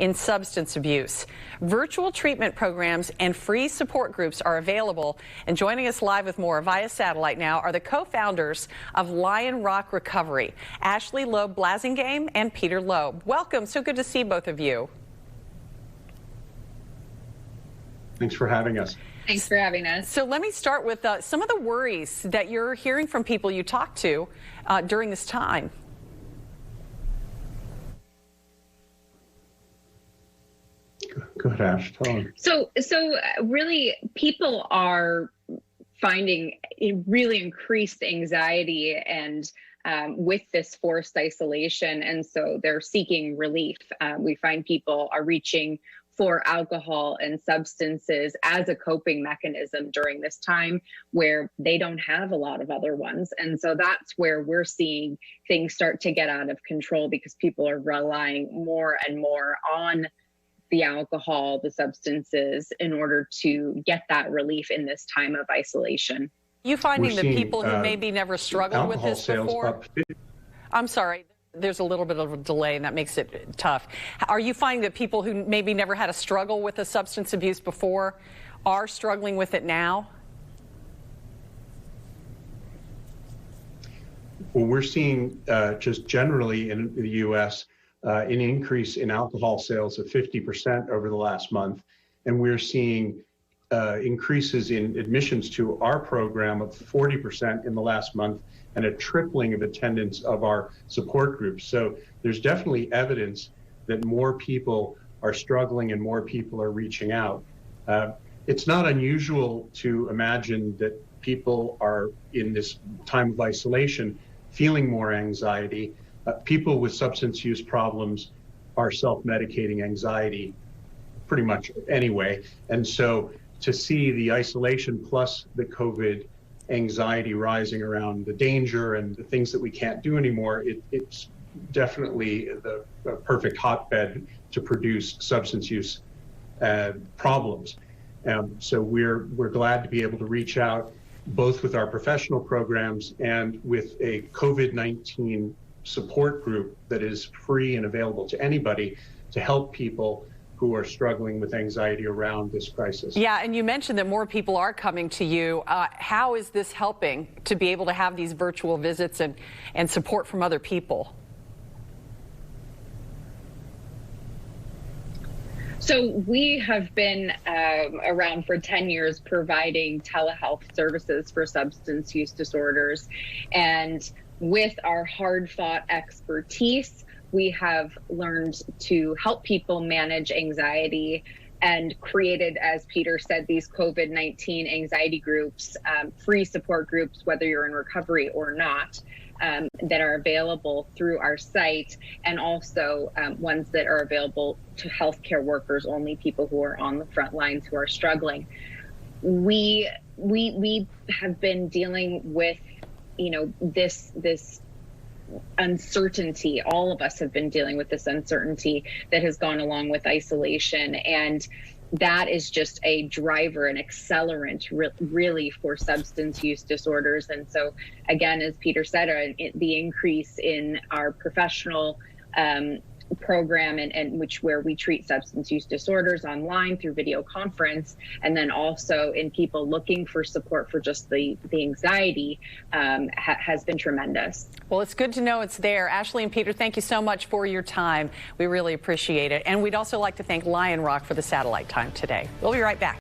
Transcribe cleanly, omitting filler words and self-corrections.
in substance abuse. Virtual treatment programs and free support groups are available. And joining us live with more via satellite now are the co-founders of Lionrock Recovery, Ashley Loeb Blasingame and Peter Loeb. Welcome. So good to see both of you. Thanks for having us. Thanks for having us. So let me start with some of the worries that you're hearing from people you talk to during this time. Go ahead, Ash. Tell them. So really, people are finding really increased anxiety and with this forced isolation, and so they're seeking relief. We find people are reaching for alcohol and substances as a coping mechanism during this time where they don't have a lot of other ones. And so that's where we're seeing things start to get out of control, because people are relying more and more on the alcohol, the substances, in order to get that relief in this time of isolation. You finding that people who maybe never struggled with this before? I'm sorry. There's a little bit of a delay, and that makes it tough. Are you finding that people who maybe never had a struggle with a substance abuse before are struggling with it now? Well, we're seeing just generally in the U.S. An increase in alcohol sales of 50% over the last month, and we're seeing increases in admissions to our program of 40% in the last month, and a tripling of attendance of our support groups. So there's definitely evidence that more people are struggling and more people are reaching out. It's not unusual to imagine that people are in this time of isolation feeling more anxiety. People with substance use problems are self-medicating anxiety pretty much anyway. And so to see the isolation plus the COVID anxiety rising around the danger and the things that we can't do anymore, it's definitely the perfect hotbed to produce substance use problems. So we're glad to be able to reach out both with our professional programs and with a COVID-19 support group that is free and available to anybody to help people who are struggling with anxiety around this crisis. Yeah, and you mentioned that more people are coming to you. How is this helping to be able to have these virtual visits and support from other people? So we have been around for 10 years providing telehealth services for substance use disorders. And with our hard-fought expertise, we have learned to help people manage anxiety and created, as Peter said, these COVID-19 anxiety groups, free support groups, whether you're in recovery or not, that are available through our site, and also ones that are available to healthcare workers, only people who are on the front lines who are struggling. We have been dealing with, this uncertainty. All of us have been dealing with this uncertainty that has gone along with isolation, and that is just a driver, an accelerant really for substance use disorders. And so again, as Peter said, the increase in our professional program and where we treat substance use disorders online through video conference, and then also in people looking for support for just the anxiety has been tremendous. Well, it's good to know it's there. Ashley and Peter, thank you so much for your time. We really appreciate it. And we'd also like to thank Lionrock for the satellite time today. We'll be right back.